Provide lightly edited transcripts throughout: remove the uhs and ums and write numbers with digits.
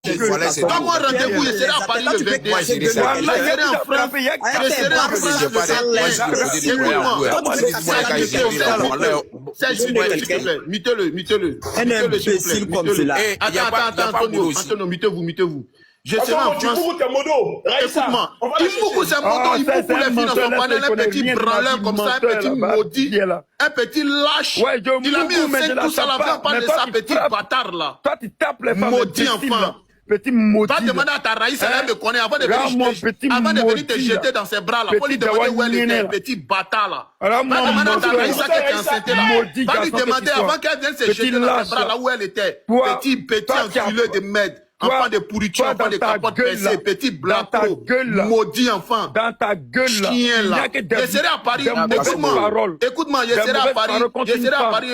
Donne-moi rendez-vous, je serai à Paris le 21. Je serai en France. Je serai en France le 21. Mettez-le. Un imbécile comme cela. Attends, Antonio, mettez-vous. Je serai en France. Écoute-moi. Imoukou, c'est modo. Imoukou, les filles ne sont pas un petit branleur comme ça, un petit maudit, un petit lâche. Il a mis un 5 pouces à l'avant, pas de ça, petit bâtard là. Toi, tu tapes les femmes. Maudit enfant. Petit maudit. Va demander à ta raïs, elle me connaît avant de venir te jeter dans ses bras là. Faut lui demander où elle était, petit bâtard là. Va demander à ta raïs qui est enceinte là. Va lui demander avant qu'elle vienne se jeter dans ses bras là où elle était. Petit enculé de merde. Enfant de pourriture, enfant de capote baissée, petit blanc, maudit enfant. Dans ta gueule là. Chien là. Je serai à Paris. Écoute-moi, je serai à Paris.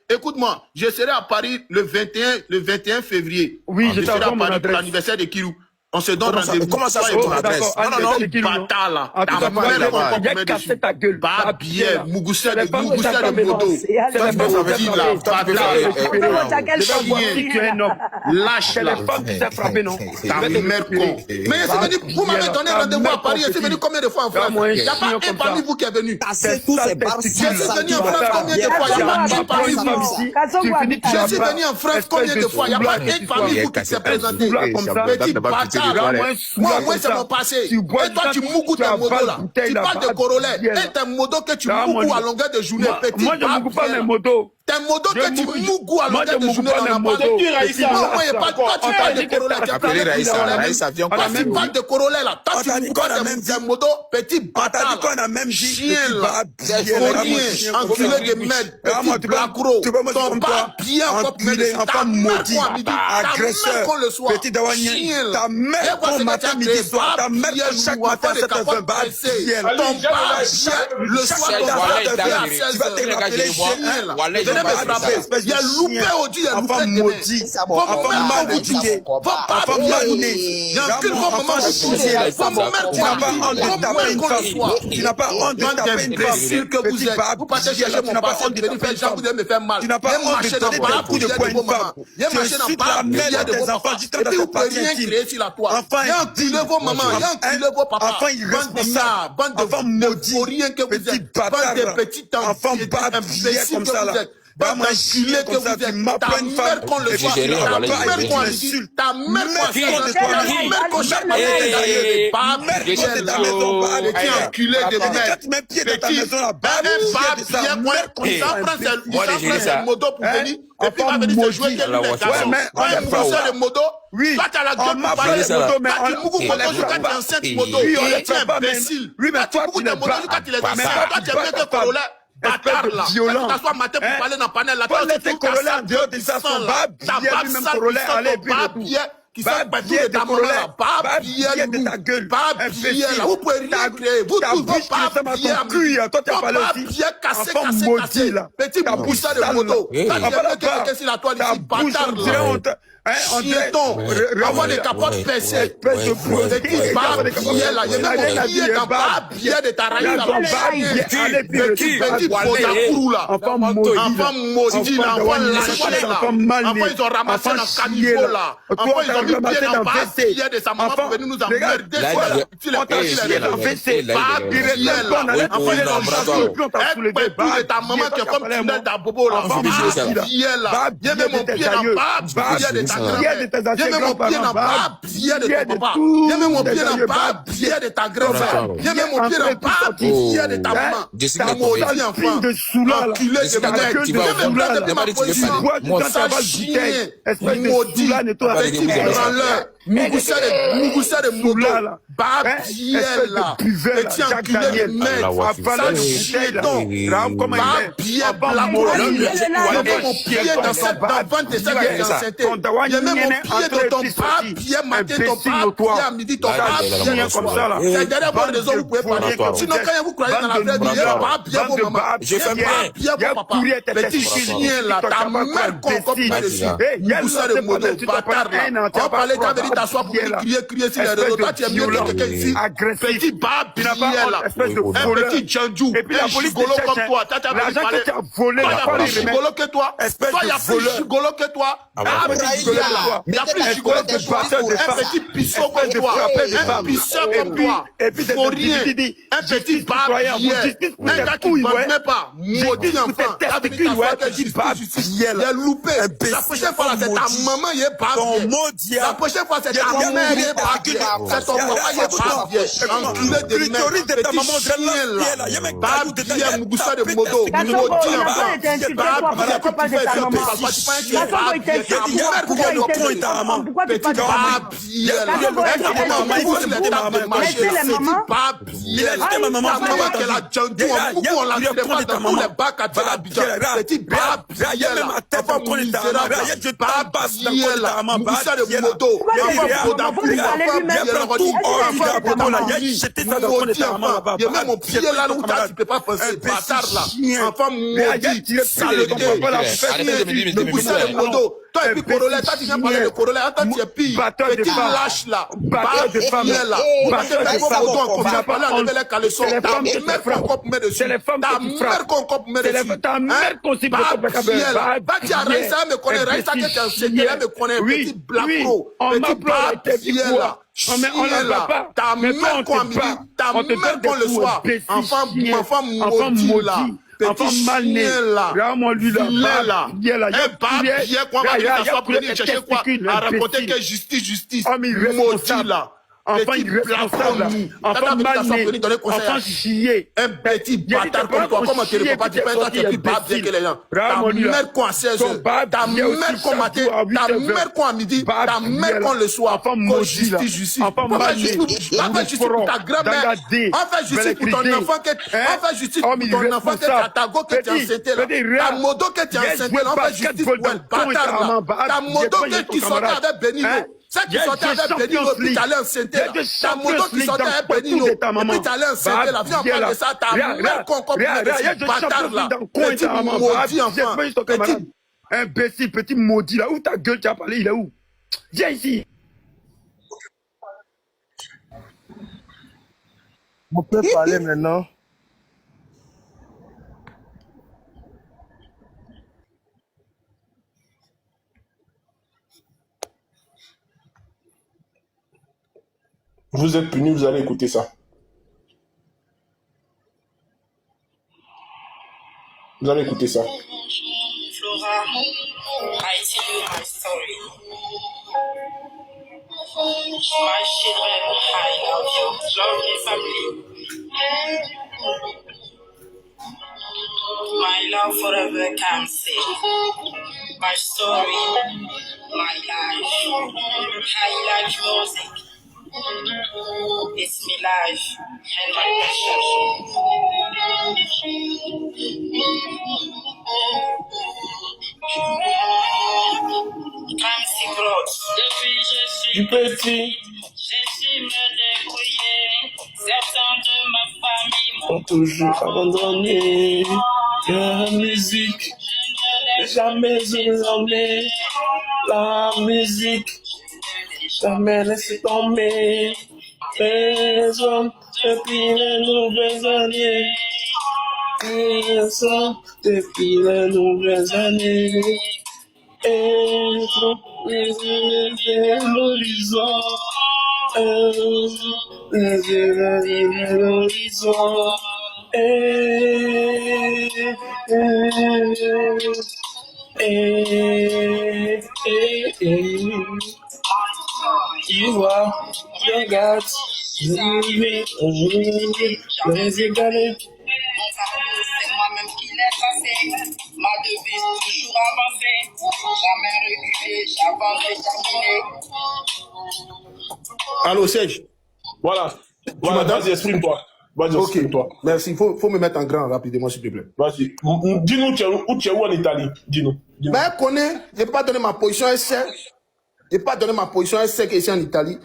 Écoute-moi, je serai à Paris le 21 février. Oui, je serai à Paris pour l'anniversaire de Kirou. On se donne rendez-vous. Comment ça, c'est ton adresse? Non, bâtard là. Ta mère va casser ta gueule. Pas bien, Mougoussa de moto. Lâche là. Ta mère con. Mais vous m'avez donné rendez-vous à Paris. Je suis venu combien de fois en France? Il n'y a pas un parmi vous qui est venu. Je suis venu en France combien de fois? Il n'y a pas un parmi vous. Je suis venu en France combien de fois? Il n'y a pas un parmi vous qui s'est présenté. Petit bâtard. Moi, c'est mon passé. Et toi, tu mougou tes motos là. Tu parles de Corolla. Et tes motos que tu mougou à longueur de journée. Petit moi, je ne mougou pas mes motos. Tes motos que tu mougou à longueur de journée dans la bande. Moi, tu parles de Corolla. Appelez Raïssa, viens quoi. Tu parles de Corolla là. Toi, tu mougou pas tes motos. Petit bâtard. Chien là. Chien. Enculé de merde. Petit blacro. Ton pas bien encore. Enfant maudit. Agresseur. Petit chien là. Ta mère quand matin, midi, soir, ta mère chaque matin, 7h20, le soir, tu vas te rappeler chien là. Il y a loupé au Dieu, enfant maudit, enfant mal éduqué, enfant mal né. Il y a un maman choisi, tu n'as pas honte de taper une femme. Tu n'as pas honte de taper une femme. Que vous êtes, vous partez chercher mon passé, vous venez faire genre, vous allez me faire mal. Tu n'as pas honte de donner des coups de poing une femme. Tu insultes la mère de tes enfants, dis-toi dans ta partie intime. Enfant, il y a un vos mamans, il y a un vos papas. Enfant irresponsable, enfant maudit, petit bâtard, enfant babillé comme ça là. Bah, moi, chien comme ça, tu m'appelles une femme. Et puis, j'ai rien, ta mère qu'on insulte. Ta mère qu'on insulte. Ta mère qu'on chaque matin, ta mère de ta maison, bah, petit enculé de merde. Tu mets pied dans ta maison là, bah, de sa mère qu'on il s'en prend moto pour venir. Et puis, il va venir se jouer quelqu'un. Ouais, mais on est français de moto. Oui. Toi, t'as la gueule pour parler de moto, mais on mougou moto jusqu'à tes enceinte moto. Oui, on est imbécile. Oui, mais toi, tu n'es pas. Toi, tu es mieux que Corolla. Bâtard là, tu t'assois matin pour parler dans le panel là, toi aussi tu Corolla en dehors de ça, son bas lui-même Corolla, allez, puis qui sont partis de ta Corolla, bas billet de ta gueule, bas billet là, vous pouvez rien créer, vous tous vos bas billets, toi tu as parlé aussi, enfant maudit là, petit bouchard de moto, qu'est-ce qu'il a toi ici, bâtard là. Chieton, avoir des capotes percées, petit bas billet là, il y a même billet dans bas billet de ta raïs là, petit bodakourou là, enfant maudit là, enfant mal né, enfant ils ont ramassé dans caniveau là, enfant ils ont mis pied dans bas billet de sa maman pour venir nous emmerder, tu les places, il est renversé, bas billet là, enfant ils ont soulevé, de ta maman qui est comme tunnel d'Abobo là, enfant billet là, il y a même mon pied dans bas billet de ta billet de tes anciens grands-parents, bas billet de ton papa, il y a même mon pied dans bas billet de ta grand-mère, il y a même mon pied dans bas billet de ta maman, ta maudit enfant, de soula, enculé de merde, il y a même pas de ma poésie, ça chien, maudit, petit branleur, Mougoussa de moto, bas billet là, petit enculé de merde, ça chieton, bas billet, la morale, il y a même mon pied dans cette vente de cette enceinte. Il y a même mon pied dans ton bas billet matin, ton bas billet à midi, ton bas billet comme ça là. C'est derrière bonne raison vous pouvez parler. Sinon quand vous croyez dans la vraie vie, il y a bas billet vos mamans. Je fais bas billet vos papa. Petit chien là, ta mère qu'on copie dessus. Mougoussa de moto, bâtard là. On parlait qu'à venir t'asseoir pour crier sur les réseaux. Toi, tu es mieux que quelqu'un ici. Petit babier là. Un petit Djandjou. Un gigolo comme toi. Tu as venu parler. Toi, il y a plus gigolo que toi. Toi, il y a plus gigolo que toi. Il y a plus gigolo que toi. Un petit pisseau comme toi. Un pisseur comme toi. Pour rien. Un petit babier. Un gars qui ne vend même pas. Maudit enfant. Tu as venu t'asseoir que justice. Il est loupé. La prochaine fois, c'est ta maman, il est pas bien. La prochaine fois, c'est ta mère, il est pas bien. C'est ton papa, il est pas bien. Enculé de merde. Petit chien là. Pas bien, Mougoussa de Modo. Maudit enfant. Pas bien, comme tu fais ça. Pourquoi tu parles toi et puis Corolla, toi tu viens parler de Corolla, toi tu es pire, petit lâche là, batteur de femme là, batteur de femme, on vient parler à lever les caleçons, ta mère qu'on coupe met dessus, ta mère qu'on coupe met dessus, ta mère qu'on s'y bat là, bah tu as Raïssa, me connaît, Raïssa que tu as enseigné, me connaît, petit black pro, petit babier là. On ne va pas. Ta mère qu'on midi, ta mère qu'on le soir, enfant maudit là. Petit mal né là, vraiment lui là, un papier quoi, va venir s'asseoir pour venir chercher quoi, à raconter que justice, maudit là. Enfant irresponsable, enfant mal né, enfant chier, un petit bâtard comme toi, comment tu ne peux pas dire, toi tu es plus bas bien que les gens. Ta mère qu'on à 16 heures, ta mère qu'on matin, ta mère qu'on à midi, ta mère qu'on le soir, qu'on justice. On fait justice pour ta grand-mère, on fait justice pour ton enfant que ta go que tu as enceinte là, ta modo que tu as enceinte là, on fait justice pour elle, bâtard là, ta modo que tu sortais avec Benino. Ça qui sortait avec Benino, puis t'allais enceinte là. Ta moto qui sortait avec Benino, et puis t'allais enceinte là. Viens parler de ça, ta mère qu'on comprend de ce bâtard là. Petit maudit enfant. Imbécile, petit maudit là. Où ta gueule, tu as parlé, il est où? Viens ici. On peut parler maintenant. Vous êtes puni, vous allez écouter ça. Vous allez écouter ça. Flora, I tell you my story. My children, I love you, lovely family. My love forever can say. My story, my life. I like music. It's me life and my passion. Comme si grosse. Depuis je suis petit, j'ai su me débrouiller. Certains de ma famille m'ont toujours abandonné. La musique, jamais emmené. La musique. Jamais laissé tomber les hommes depuis les nouvelles années. Les hommes depuis les nouvelles années. Et les l'horizon. Les l'horizon. Tu vois, regarde, les égalés. c'est moi-même qui l'ai tracé. Ma devise toujours avancée. Jamais reculer, j'avance déterminé. Allô, Serge. Voilà. Vas-y, exprime-toi. Vas-y, exprime-toi. Merci. Il faut me mettre en grand rapidement, s'il te plaît. Vas-y. Dis-nous où tu es où en Italie. Dis-nous. Mais elle connaît, je ne peux pas donner ma position, elle sait. Je ne peux pas donner ma position, elle sait que je suis en Italie.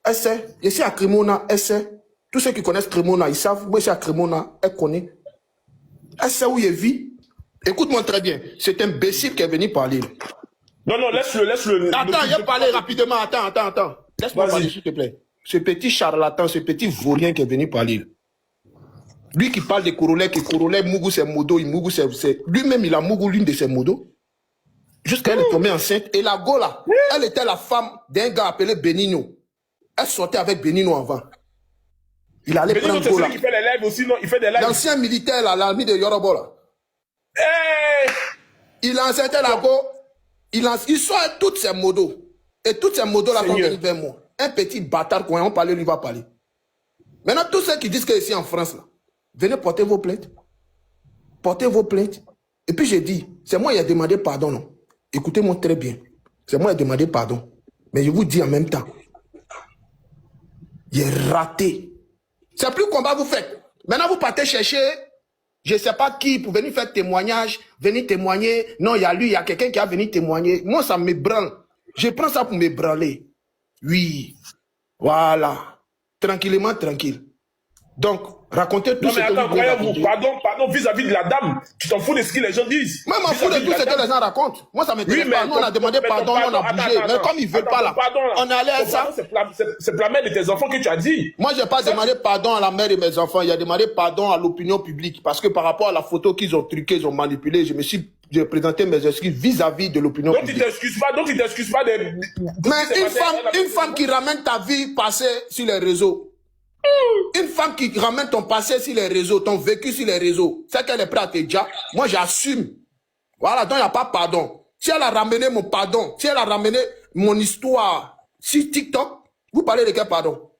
Elle sait. Je suis à Cremona, elle sait. Tous ceux qui connaissent Cremona, ils savent. Moi, je suis à Cremona, elle connaît. Elle sait où je vis. Écoute-moi très bien. C'est un imbécile qui est venu parler. Non, laisse-le. Attends, il a parlé rapidement. Attends. Laisse-moi parler, s'il te plaît. Ce petit charlatan, ce petit vaurien qui est venu parler. Lui qui parle de Corolet, que Corolet, Mougou, c'est Modo, Mougou, c'est... Lui-même, il a Mougou, l'une de ses modos. Jusqu'à elle est tombée enceinte. Et la Gola, elle était la femme d'un gars appelé Benigno. Elle sortait avec Benigno avant. Il allait prendre Gola. C'est celui qui fait les lives aussi, non? Il fait des lives. L'ancien militaire, là, l'armée de Yoruba, là. Hey! Il a enceinté la Go. Il sort toutes ses modos. Et toutes ces modos-là sont venus vers moi. Un petit bâtard, quand on parle, lui va parler. Maintenant, tous ceux qui disent que ici en France, là, venez porter vos plaintes. Portez vos plaintes. Et puis j'ai dit, c'est moi qui ai demandé pardon, non? Écoutez-moi très bien. C'est moi qui ai demandé pardon. Mais je vous dis en même temps, il est raté. C'est plus combat vous faites. Maintenant, vous partez chercher, je ne sais pas qui, pour venir faire témoignage, venir témoigner. Non, il y a lui, il y a quelqu'un qui a venu témoigner. Moi, ça me branle. Je prends ça pour me branler. Oui. Voilà. Tranquillement, tranquille. Donc, racontez tout ce que vous voulez raconter. Pardon, vis-à-vis de la dame, tu t'en fous de ce que les gens disent. Moi, je m'en fous de tout ce que les gens racontent. Moi, ça m'intéresse pas. Nous, on a demandé pardon, on a bougé. Mais comme ils veulent pas là, on est allé à ça. C'est pour la mère de tes enfants que tu as dit. Moi, j'ai pas demandé pardon à la mère de mes enfants. Il a demandé pardon à l'opinion publique. Parce que par rapport à la photo qu'ils ont truquée, ils ont manipulé, j'ai présenté mes excuses vis-à-vis de l'opinion publique. Donc, tu t'excuses pas des... Mais une femme qui ramène ta vie passée sur les réseaux, une femme qui ramène ton passé sur les réseaux, ton vécu sur les réseaux, c'est qu'elle est prête à te dire, moi j'assume. Voilà, donc il n'y a pas pardon. Si elle a ramené mon pardon, si elle a ramené mon histoire sur TikTok, vous parlez de quel pardon?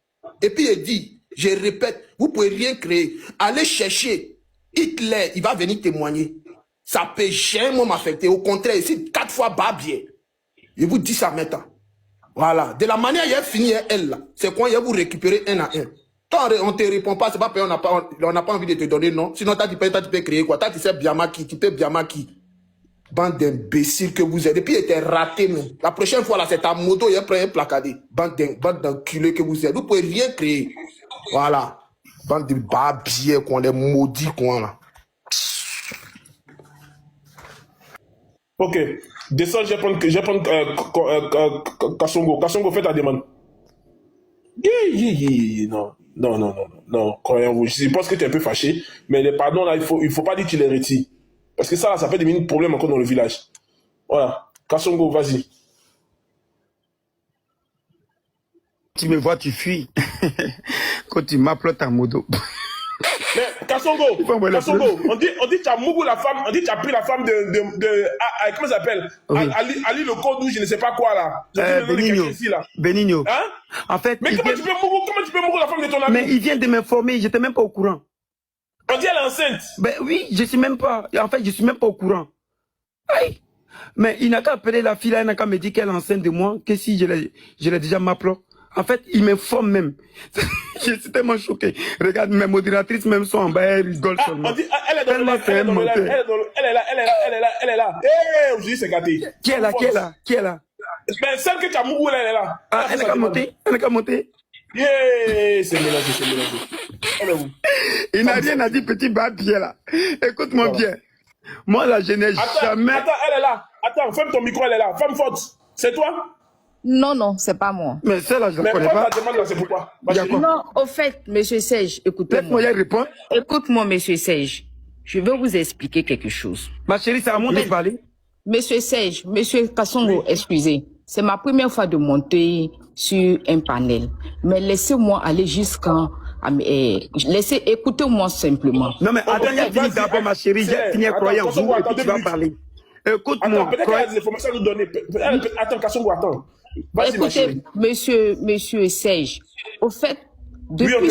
Et puis il dit, je répète, vous pouvez rien créer. Allez chercher Hitler, il va venir témoigner. Ça peut jamais m'affecter. Au contraire, ici, 4 fois bien. Je vous dis ça maintenant. Voilà. De la manière dont elle finit, elle, là, c'est quoi, il va vous récupérer un à un. Quand on ne te répond pas, c'est pas parce qu'on n'a pas envie de te donner non. Sinon, tu peux créer quoi? Tu sais bien qui, tu peux bien qui. Bande d'imbéciles que vous êtes. Et puis, il était raté, même. La prochaine fois, là, c'est ta moto, il prend un placardé. Bande d'enculés que vous êtes. Vous pouvez rien créer. Voilà. Bande de babiers, qu'on les maudits, quoi, là. Ok. Descends, je vais prendre Kassongo. Kassongo, fais ta demande. Non, croyez-vous. Je pense que tu es un peu fâché, mais les pardons là, il faut pas dire que tu les retires. Parce que ça fait des problèmes encore dans le village. Voilà. Kassongo, vas-y. Tu me vois, tu fuis. Quand tu m'appelles ta moto. Mais Kassongo, on dit que tu as mougou la femme, on dit que tu as pris la femme comment ça s'appelle? Oui. Ali le code ou je ne sais pas quoi là. Benigno. Hein? En fait, mais comment tu peux mougou la femme de ton ami? Mais il vient de m'informer, j'étais même pas au courant. On dit elle est enceinte. Ben oui, je suis même pas, en fait, je suis même pas au courant. Aïe. Mais il n'a qu'à appeler la fille là, il n'a qu'à me dire qu'elle est enceinte de moi, que si je l'ai déjà m'appelé. En fait, il m'informe même. Je suis tellement choqué. Regarde, mes modératrices même sont en bas, elles rigolent seulement. Elle est dans le live, elle est là. Eh, aujourd'hui c'est gâté. Qui est là? Ben, celle que tu as mougou, elle est là. Ah, elle n'a qu'à monter. Yeah, c'est mélangé. Elle est où? Il n'a rien à dire, petit babier là. Écoute-moi bien. Moi là, je n'ai jamais... Attends, elle est là. Attends, ferme ton micro, elle est là. Femme forte, c'est toi? Non, c'est pas moi. Mais celle-là, je ne connais pas. Demande là, c'est pourquoi? Non, au fait, monsieur Serge, écoutez-moi. Laisse-moi y répondre. Écoute-moi, monsieur Serge. Je vais vous expliquer quelque chose. Ma chérie, c'est à moi de parler. Monsieur Serge, monsieur Kassongo, excusez. C'est ma première fois de monter sur un panel. Mais laissez-moi aller jusqu'à... écoutez-moi simplement. Non, mais attends, il y a fini d'abord, ma chérie. J'ai fini à croire en vous et puis tu vas parler. Écoute-moi. Peut-être qu'elle a des informations à nous donner. Attends, Kassongo, attends. Écoutez, monsieur Serge, au fait, depuis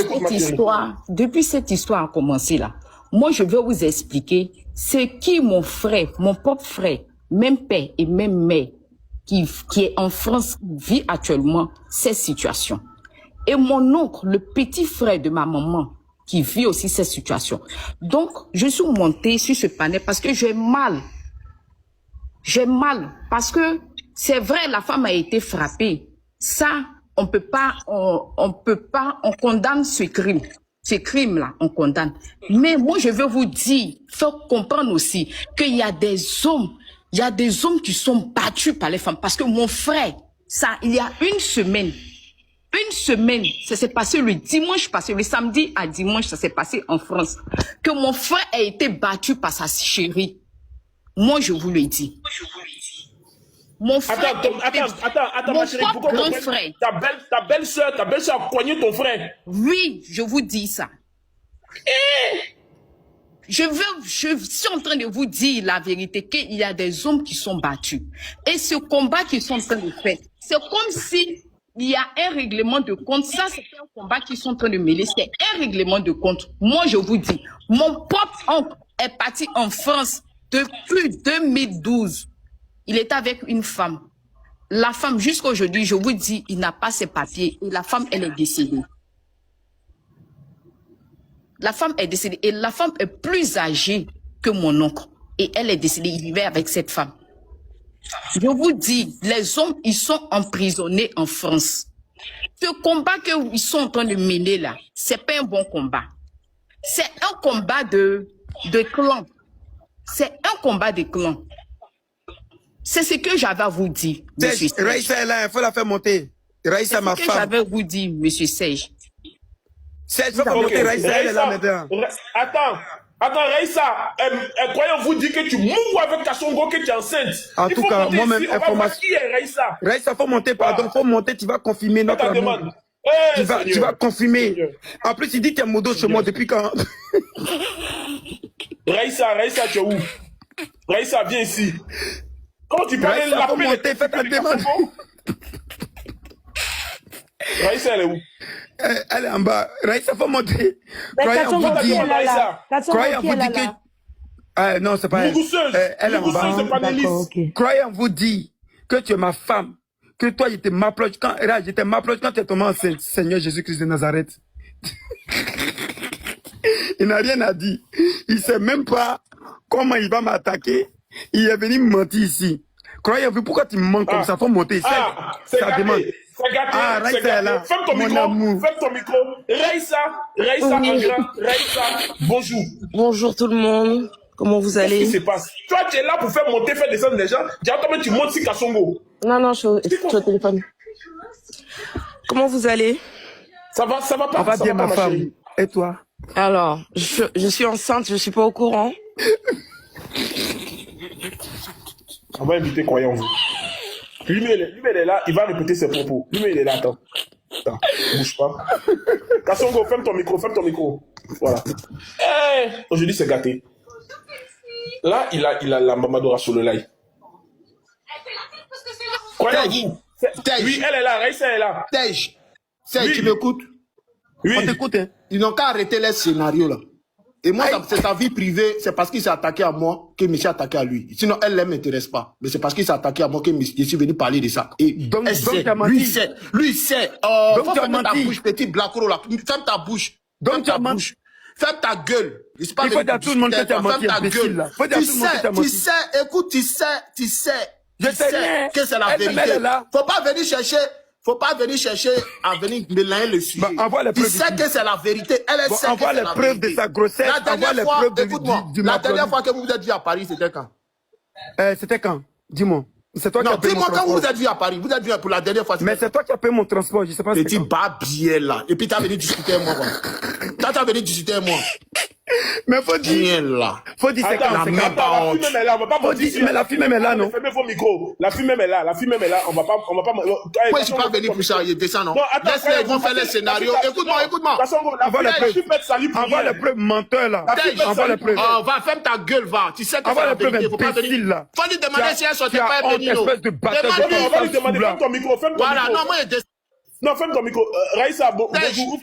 cette histoire a commencé là, moi je vais vous expliquer c'est qui mon frère, mon propre frère, même père et même mère, qui est en France, vit actuellement cette situation. Et mon oncle, le petit frère de ma maman, qui vit aussi cette situation. Donc, je suis montée sur ce panel parce que j'ai mal. J'ai mal parce que c'est vrai, la femme a été frappée. Ça, on condamne ce crime. Ce crime-là, on condamne. Mais moi, je veux vous dire, faut comprendre aussi qu'il y a des hommes Il y a des hommes qui sont battus par les femmes. Parce que mon frère, ça, il y a une semaine, ça s'est passé le dimanche passé, le samedi à dimanche, ça s'est passé en France, que mon frère a été battu par sa chérie. Moi, je vous le dis. Mon frère, attends, ma chérie, pourquoi grand frère. Ta belle-sœur a coigné ton frère. Oui, je vous dis ça. Je suis en train de vous dire la vérité, qu'il y a des hommes qui sont battus. Et ce combat qu'ils sont en train de faire, c'est comme si il y a un règlement de compte. Ça, c'est un combat qu'ils sont en train de mêler. C'est un règlement de compte. Moi, je vous dis, mon propre oncle est parti en France depuis 2012. Il était avec une femme. La femme, jusqu'à aujourd'hui, je vous dis, il n'a pas ses papiers. Et la femme, elle est décédée. La femme est décédée. Et la femme est plus âgée que mon oncle. Et elle est décédée. Il vivait avec cette femme. Je vous dis, les hommes, ils sont emprisonnés en France. Ce combat qu'ils sont en train de mener là, c'est pas un bon combat. C'est un combat de clans. C'est un combat de clans. C'est ce que j'avais à vous dire, monsieur Serge. Raïssa est là, il faut la faire monter. Raïssa, ma femme. C'est ce que j'avais à vous dire, monsieur Serge. Serge, il faut monter Raïssa, elle est là maintenant. Attends, Raïssa, croyez-vous dire que tu mourras avec Kassongo, que tu es enceinte. En tout cas, moi-même, information. Raïssa, il faut monter, pardon, faut monter, tu vas confirmer notre amour. Tu vas confirmer. En plus, il dit qu'il y a Modo chez moi depuis quand? Raïssa, tu es où? Raïssa, viens ici. Quand tu parles de la monter, fais ta demande. Raïssa, elle est où? Elle est en bas. Raïssa, faut monter. Kassongo qui est là. Kassongo qui est là. Non, c'est pas elle. Elle est en bas. Croyant vous dit que tu es ma femme, que toi, j'étais ma proche quand tu es tombé enceinte, Seigneur Jésus-Christ de Nazareth. Il n'a rien à dire. Il sait même pas comment il va m'attaquer. Il est venu me mentir ici. Croyez-vous, pourquoi tu me mens comme ça? Faut monter. Ça demande. C'est gâté. Raïssa est là. Ferme ton micro. Raïssa, bonjour. Bonjour tout le monde. Comment vous allez? Qu'est-ce qui se passe? Toi, tu es là pour faire monter, faire descendre les gens. Directement, tu montes si Kassongo. Non, je suis au téléphone. Comment vous allez? Ça va pas. Ça va bien, ma femme. Chérie. Et toi? Alors, je suis enceinte, je suis pas au courant. On va inviter croyant-vous. Lui, il est là, il va répéter ses propos. Lui, il est là, attends, bouge pas. Kassongo, ferme ton micro. Voilà. Aujourd'hui, c'est gâté. Là, il a la Mamadora sur le live. Croyant-vous. Oui, elle est là, Raïssa est là. Serge, tu m'écoutes? Oui. On t'écoute, hein. Ils n'ont qu'à arrêter les scénarios, là. Et moi, c'est sa vie privée, c'est parce qu'il s'est attaqué à moi que je me suis attaqué à lui. Sinon, elle ne m'intéresse pas. Mais c'est parce qu'il s'est attaqué à moi que je suis venu parler de ça. Et donc lui sait. Donc tu as fermer ta menti. bouche, petit blacro là. Ferme ta bouche. Donc tu as menti. Ferme ta gueule. Il faut dire à tout le monde que tu as menti, imbécile, là. Tu sais, écoute, tu sais. Je sais rien. Que c'est la vérité. Faut pas venir chercher à venir mélanger le sujet. Tu sais que c'est la vérité. Elle sait que c'est la vérité. Envoie les preuves de sa grossesse. La dernière fois que vous vous êtes vu à Paris, c'était quand? C'était quand? Dis-moi. C'est toi qui as payé mon transport. Dis-moi quand vous êtes vu à Paris. Vous êtes vu pour la dernière fois. Mais c'est toi qui as payé mon transport. Je sais pas. Petit babier là. Et puis tu as venu discuter avec moi. Toi, tu as venu discuter avec moi. Mais faut dire. Là. Faut dire c'est quand. La fille même est là. On va pas mentir. Mais la fille même est là, non? Fermez vos micros. La fille même est là. On va pas. Pourquoi je suis pas venu pour ça? Il descend, non? Laisse-les, ils vont faire les scénarios. Écoute-moi. Envoie les preuves menteurs là. Envoie les preuves. Va, ferme ta gueule, va. Tu sais que c'est la vérité. Faut pas venir. Faut lui demander si elle sortait pas Benino. On va lui demander. Ferme ton micro. Voilà, non, moi, non, ferme ton micro. Raïssa, ouvre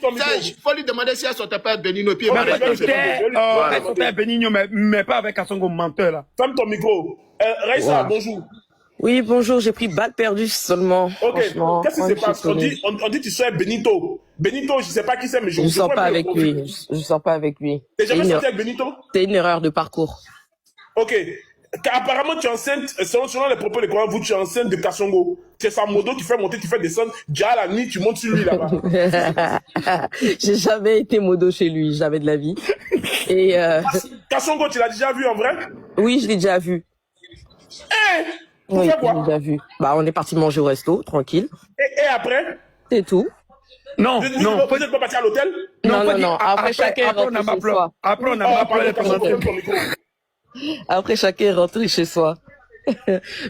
ton micro. Il faut lui demander si elle sortait pas Benino. Et puis elle sortait Benigno, mais pas avec Kassongo menteur là. Ferme ton micro. Raïssa, bonjour. Oui, bonjour, j'ai pris balle perdue seulement. Ok, qu'est-ce qui se passe? On dit tu sais Benito. Benito, je sais pas qui c'est, mais je sors pas avec lui. Je sors pas avec lui. T'es jamais sorti avec Benito? C'est une erreur de parcours. Ok. Apparemment, tu es enceinte, selon les propos des croyants, tu es enceinte de Kassongo. C'est sa modo, tu fais monter, tu fais descendre. Déjà la nuit, tu montes sur lui là-bas. J'ai jamais été modo chez lui, jamais de la vie. Et Kassongo, tu l'as déjà vu en vrai? Oui, je l'ai déjà vu. Oui, faire quoi? j'ai déjà vu. Bah, on est parti manger au resto, tranquille. Et après? C'est tout. Non, Vous non. n'êtes pas parti à l'hôtel? Non. Après, chacun est rentré chez soi. Après, on n'a pas parlé. Après, chacun est rentré chez soi.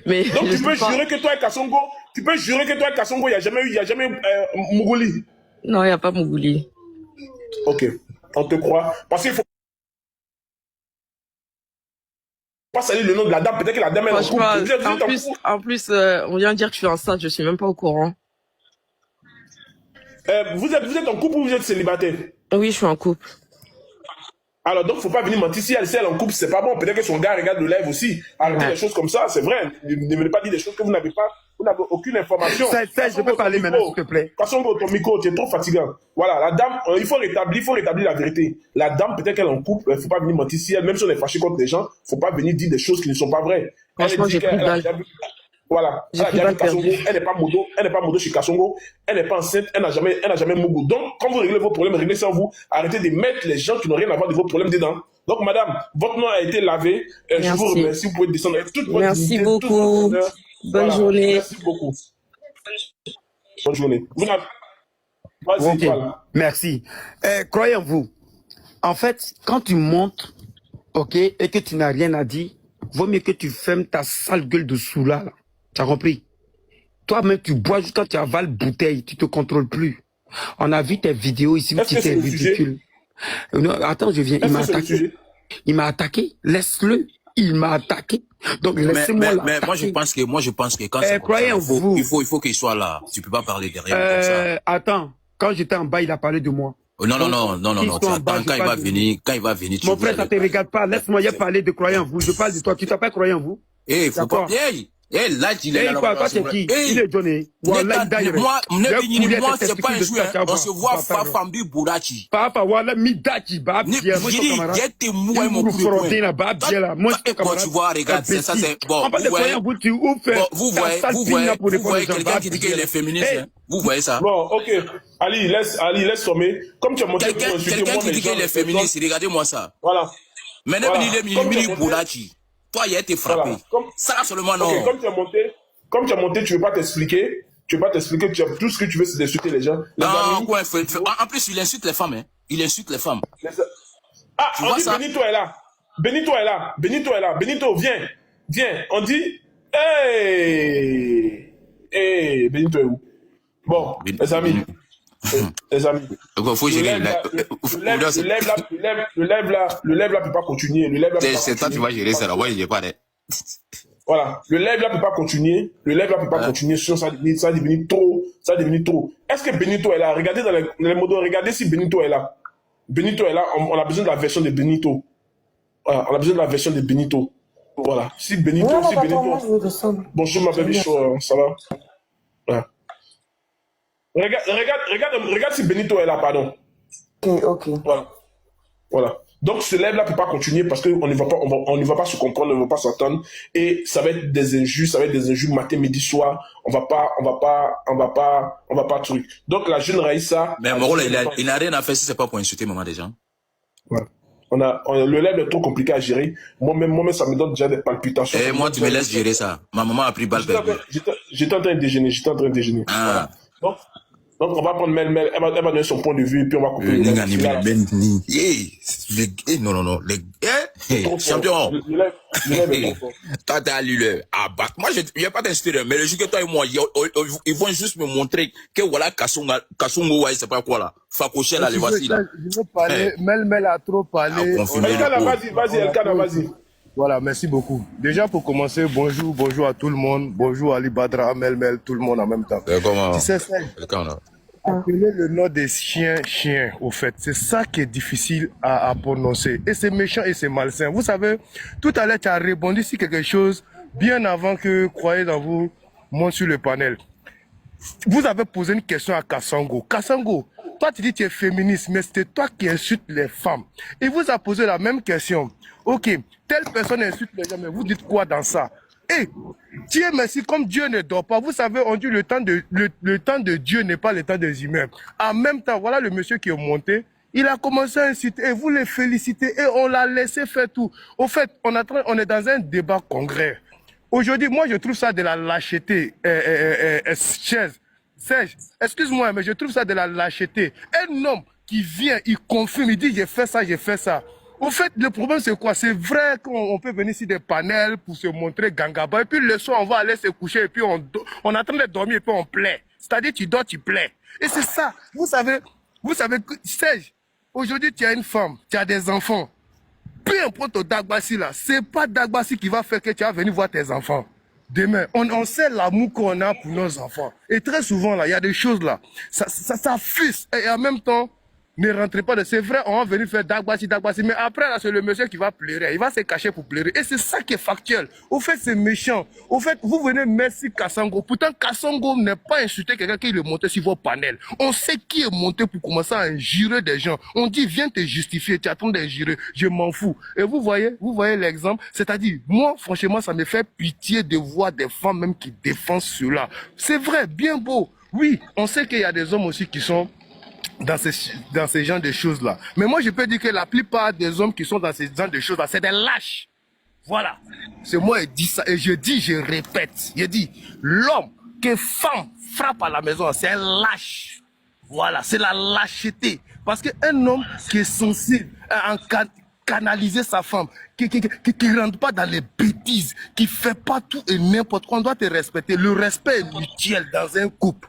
Mais donc, tu peux jurer que toi et Kassongo, il n'y a jamais Mougouli? Non, il n'y a pas Mougouli. Ok, on te croit. Parce qu'il faut pas salir le nom de la dame, peut-être que la dame est en couple. En plus, on vient de dire que je suis enceinte, je suis même pas au courant. Vous êtes en couple ou vous êtes célibataire? Oui, je suis en couple. Alors donc, faut pas venir mentir. Si elle est en couple, c'est pas bon. Peut-être que son gars regarde le live aussi. Arrêtez des choses comme ça, c'est vrai. Ne venez pas dire des choses que vous n'avez pas. Vous n'avez aucune information. Je peux parler maintenant, s'il te plaît. Kassongo, ton micro, tu es trop fatigant. Voilà, la dame, il faut rétablir la vérité. La dame, peut-être qu'elle est en couple, il ne faut pas venir mentir. Si elle, même si on est fâché contre des gens, il ne faut pas venir dire des choses qui ne sont pas vraies. Franchement, j'ai pris balle. Voilà, elle n'est pas modo chez Kassongo, elle n'est pas enceinte, elle n'a jamais mogo. Donc, quand vous réglez vos problèmes, réglez sans vous, arrêtez de mettre les gens qui n'ont rien à voir de vos problèmes dedans. Donc, madame, votre nom a été lavé, je vous remercie, vous pouvez descendre avec toute votre Merci dignité, beaucoup. Bonne journée. Merci beaucoup. Bonne journée. Vas-y, okay. Merci. Croyez en vous. En fait, quand tu montes, ok, et que tu n'as rien à dire, vaut mieux que tu fermes ta sale gueule de soula, là. Tu as compris? Toi-même, tu bois jusqu'à tu avales bouteille, tu te contrôles plus. On a vu tes vidéos ici où tu étais ridicule. Non, attends, je viens. Il m'a attaqué. Laisse-le. Il m'a attaqué. Donc, laissez-moi là. Mais moi, je pense que quand c'est comme ça, il faut qu'il soit là. Tu peux pas parler derrière comme ça. Attends. Quand j'étais en bas, il a parlé de moi. Non. Quand il va venir, mon frère, ça te regarde pas. Laisse-moi y parler de croyant en vous. Je parle de toi. Tu t'appelles croyant en vous? Eh, faut pas. Là, il est là. Toi, c'est qui? Il est donné. Moi, c'est pas un joueur. On se voit Fambi Bourachi. Papa, voilà, Midachi, Bab, tu vois, regarde, ça c'est bon. Vous voyez quelqu'un qui dit qu'il est féministe. Vous voyez ça? Bon, ok. Ali, laisse tomber. Comme tu as montré quelqu'un qui dit qu'il est féministe, regardez-moi ça. Voilà. Maintenant, il est Mini Bourachi. Toi, il a été frappé. Voilà. Ça seulement, non. Okay, comme tu as monté, tu ne veux pas t'expliquer. Tu as tout ce que tu veux, c'est d'insulter les gens. Non, en plus, il insulte les femmes. Hein. Il insulte les femmes. Ah, tu on dit ça? Benito est là. Benito, viens. On dit, hey, Benito est où? Bon, les amis. Faut gérer. Le live là peut pas continuer. C'est toi, tu vas gérer ça. Ouais, il est pas là. Voilà. Le live là peut pas continuer. Sinon ça devient trop. Est-ce que Benito est là? Regardez dans les modos. Regardez si Benito est là. On a besoin de la version de Benito. Voilà. On a besoin de la version de Benito. Voilà. Si Benito. Bonjour ma belle bichon. Ça va? Voilà. Regarde si Benito est là, pardon. Ok. Voilà. Donc ce live là peut pas continuer parce qu'on ne va pas se comprendre, on ne va pas s'entendre et ça va être des injures, matin, midi, soir. On va pas truc. Donc la jeune Raïssa. Mais Moro, il n'a rien à faire si c'est pas pour insulter maman des gens. Voilà. Le live est trop compliqué à gérer. Moi-même, ça me donne déjà des palpitations. Et moi, tu me laisses gérer ça. Ma maman a pris balle perdue. J'étais en train de déjeuner. Ah. Voilà. Donc, on va prendre Mel, elle va donner son point de vue, et puis on va couper. Non. Champion. Toi, t'es à l'île. Moi, je vais pas t'inspirer, mais le jour que toi et moi, ils vont juste me montrer que voilà, Kassongo, c'est pas quoi là. Fakoché là, les voici là. Je veux parler, Mel a trop parlé. Vas-y, Elkana, vas-y. Voilà, merci beaucoup. Déjà, pour commencer, bonjour à tout le monde. Bonjour Ali Badra, Mel, tout le monde en même temps. Comment? Tu sais ça? Appeler le nom des chiens, au fait. C'est ça qui est difficile à prononcer. Et c'est méchant et c'est malsain. Vous savez, tout à l'heure, tu as répondu sur quelque chose bien avant que Croyez en vous monte sur le panel. Vous avez posé une question à Kassongo. Kassongo, toi, tu dis que tu es féministe, mais c'était toi qui insultes les femmes. Il vous a posé la même question. Ok, telle personne insulte les gens, mais vous dites quoi dans ça? Et Dieu merci, comme Dieu ne dort pas, vous savez, on dit le temps de Dieu n'est pas le temps des humains. En même temps, voilà le monsieur qui est monté, il a commencé à inciter, et vous les félicitez, et on l'a laissé faire tout. Au fait, on est dans un débat congrès. Aujourd'hui, moi, je trouve ça de la lâcheté. Serge, excuse-moi, mais je trouve ça de la lâcheté. Un homme qui vient, il confirme, il dit j'ai fait ça, j'ai fait ça. Au fait, le problème, c'est quoi? C'est vrai qu'on peut venir ici des panels pour se montrer gangaba. Et puis le soir, on va aller se coucher et puis on est en train de dormir et puis on plaît. C'est-à-dire, tu dors, tu plais. Et c'est ça. Vous savez, Serge, aujourd'hui, tu as une femme, tu as des enfants. Peu importe au Dagbassi là, c'est pas Dagbassi qui va faire que tu vas venir voir tes enfants. Demain, on sait l'amour qu'on a pour nos enfants. Et très souvent là, il y a des choses là, ça fuse. Et en même temps, ne rentrez pas de... C'est vrai, on va venir faire Dagbassi, mais après là, c'est le monsieur qui va pleurer. Il va se cacher pour pleurer. Et c'est ça qui est factuel. Au fait, c'est méchant. Au fait, vous venez merci Kassongo. Pourtant, Kassongo n'est pas insulté quelqu'un qui est monté sur vos panels. On sait qui est monté pour commencer à injurer des gens. On dit, viens te justifier, tu attends d'injurer. Je m'en fous. Et vous voyez l'exemple. C'est-à-dire, moi, franchement, ça me fait pitié de voir des femmes même qui défendent cela. C'est vrai, bien beau. Oui, on sait qu'il y a des hommes aussi qui sont dans ces genres de choses-là. Mais moi, je peux dire que la plupart des hommes qui sont dans ces genres de choses-là, c'est des lâches. Voilà. C'est moi qui dis ça. Et je répète. Je dis, l'homme que femme frappe à la maison, c'est un lâche. Voilà, c'est la lâcheté. Parce qu'un homme qui est sensible à canaliser sa femme, qui ne rentre pas dans les bêtises, qui ne fait pas tout et n'importe quoi, on doit te respecter. Le respect est mutuel dans un couple.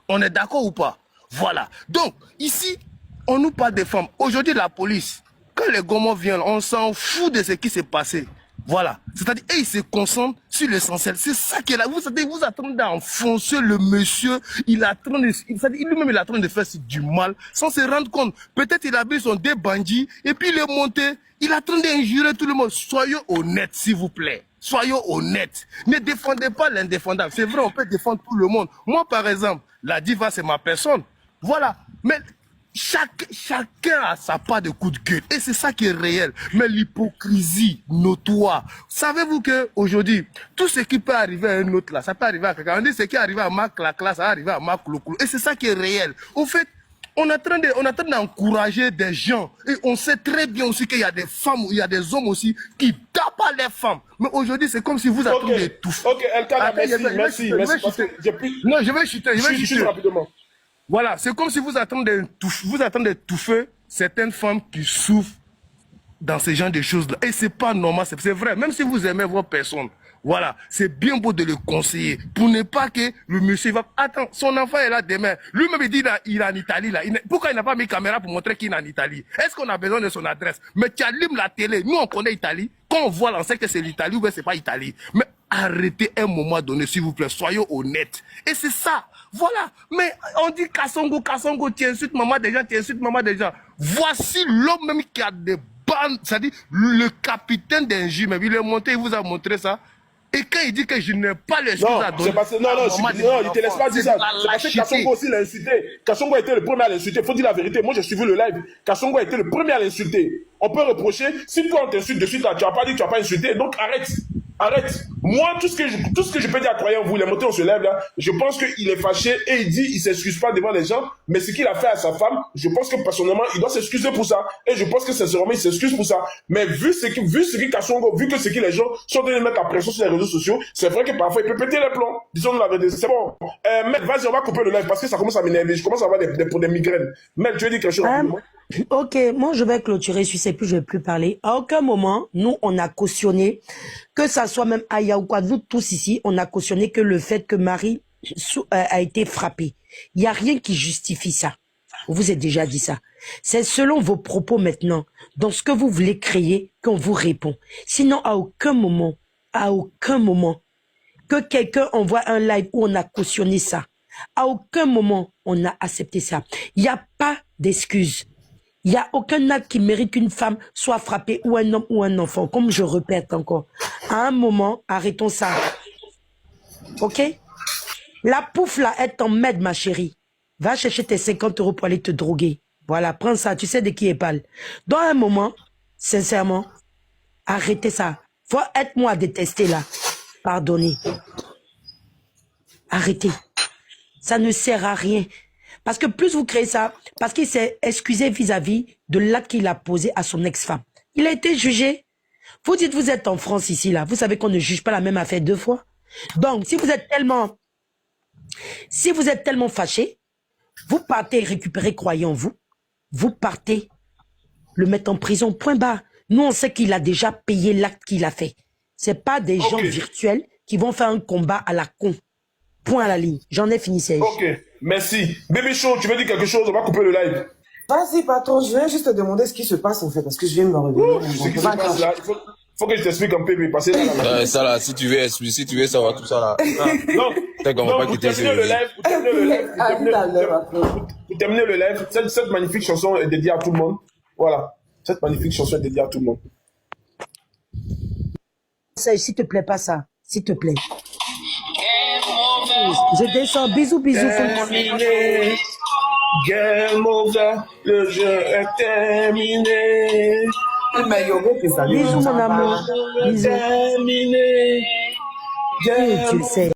On est d'accord ou pas? Voilà. Donc, ici, on nous parle des femmes. Aujourd'hui, la police, quand les gomos viennent, on s'en fout de ce qui s'est passé. Voilà. C'est-à-dire, ils se concentrent sur l'essentiel. C'est ça qui est là. Vous attendez d'enfoncer le monsieur. Il est en train de faire du mal sans se rendre compte. Peut-être il a vu son deux bandits et puis il est monté. Il est en train d'injurer tout le monde. Soyons honnêtes, s'il vous plaît. Soyons honnêtes. Ne défendez pas l'indéfendable. C'est vrai, on peut défendre tout le monde. Moi, par exemple, la diva, c'est ma personne. Voilà, mais chacun a sa part de coup de gueule et c'est ça qui est réel. Mais l'hypocrisie notoire, savez-vous que aujourd'hui tout ce qui peut arriver à un autre là, ça peut arriver à quelqu'un. On dit ce qui est arrivé à Marc Lacla, ça va arriver à Marc Loukoulou et c'est ça qui est réel. Au fait, on est en train d'encourager des gens et on sait très bien aussi qu'il y a des femmes, il y a des hommes aussi qui tapent à les femmes. Mais aujourd'hui, c'est comme si vous attendez tout. Ok, Elkana, merci. Non, je vais chuter rapidement. Voilà, c'est comme si vous attendez d'étouffer certaines femmes qui souffrent dans ce genre de choses-là. Et c'est pas normal, c'est vrai. Même si vous aimez vos personnes, voilà, c'est bien beau de le conseiller pour ne pas que le monsieur va... Attends, son enfant est là demain. Lui-même, il dit il est en Italie. Là. Pourquoi il n'a pas mis caméra pour montrer qu'il est en Italie? Est-ce qu'on a besoin de son adresse? Mais tu allumes la télé. Nous, on connaît l'Italie. Quand on voit là, on sait que c'est l'Italie ou bien c'est pas l'Italie. Mais arrêtez un moment donné, s'il vous plaît. Soyons honnêtes. Et c'est ça. Voilà. Mais on dit Kassongo, tu insultes maman des gens, Voici l'homme même qui a des bandes, c'est-à-dire le capitaine d'un juge, mais il est monté, il vous a montré ça. Et quand il dit que je n'ai pas l'excuse à donner... Non, il ne te laisse pas dire ça. C'est parce que Kassongo aussi l'a insulté. Kassongo a été le premier à l'insulter. Il faut dire la vérité. Moi, j'ai suivi le live. Kassongo a été le premier à l'insulter. On peut reprocher. Si toi, on t'insulte de suite, là, tu n'as pas dit que tu n'as pas insulté. Donc, arrête. Moi, tout ce que je peux dire à croyant, vous, les montées, on se lève là, je pense qu'il est fâché et il dit, il s'excuse pas devant les gens, mais ce qu'il a fait à sa femme, je pense que personnellement, il doit s'excuser pour ça. Et je pense que sincèrement, il s'excuse pour ça. Mais vu ce que Kassongo, vu que ce que les gens sont en train de mettre la pression sur les réseaux sociaux, c'est vrai que parfois, il peut péter les plombs. Disons la vérité. C'est bon. Mec, vas-y, on va couper le live parce que ça commence à m'énerver. Je commence à avoir des migraines. Mec, tu veux dire quelque chose? Ok, moi je vais clôturer sur ces plus, je vais plus parler. À aucun moment, nous, on a cautionné, que ça soit même Aya ou quoi, nous tous ici, on a cautionné que le fait que Marie a été frappée. Il n'y a rien qui justifie ça. On vous a déjà dit ça. C'est selon vos propos maintenant, dans ce que vous voulez créer, qu'on vous répond. Sinon, à aucun moment, que quelqu'un envoie un live où on a cautionné ça. À aucun moment, on a accepté ça. Il n'y a pas d'excuse. Il n'y a aucun acte qui mérite qu'une femme soit frappée, ou un homme ou un enfant, comme je répète encore. À un moment, arrêtons ça. Ok? La pouffe là, elle t'emmène, ma chérie. Va chercher tes 50 € pour aller te droguer. Voilà, prends ça, tu sais de qui elle parle. Dans un moment, sincèrement, arrêtez ça. Faut être moi à détester là. Pardonnez. Arrêtez. Ça ne sert à rien. Parce que plus vous créez ça, parce qu'il s'est excusé vis-à-vis de l'acte qu'il a posé à son ex-femme. Il a été jugé. Vous dites vous êtes en France ici, là. Vous savez qu'on ne juge pas la même affaire 2 fois. Donc, si vous êtes tellement fâché, vous partez récupérer croyant vous. Vous partez le mettre en prison, point barre. Nous, on sait qu'il a déjà payé l'acte qu'il a fait. C'est pas des gens virtuels qui vont faire un combat à la con. Point à la ligne. J'en ai fini, Serge. Ok, merci. Baby Show, tu veux dire quelque chose? On va couper le live. Vas-y, patron, je viens juste te demander ce qui se passe en fait, parce que je viens de me réveiller. Ce qui se passe là, il faut que je t'explique un peu, mais passer là. Ça là, si tu veux savoir tout ça là. Non, vous terminez le live, cette magnifique chanson est dédiée à tout le monde. Voilà, cette magnifique chanson est dédiée à tout le monde. Serge, s'il te plaît, pas ça. S'il te plaît. Je descends. Bisous, bisous. Terminé. Game over. Le jeu est terminé. Bisous, mon amour. Bisous. Terminé. Tu le sais.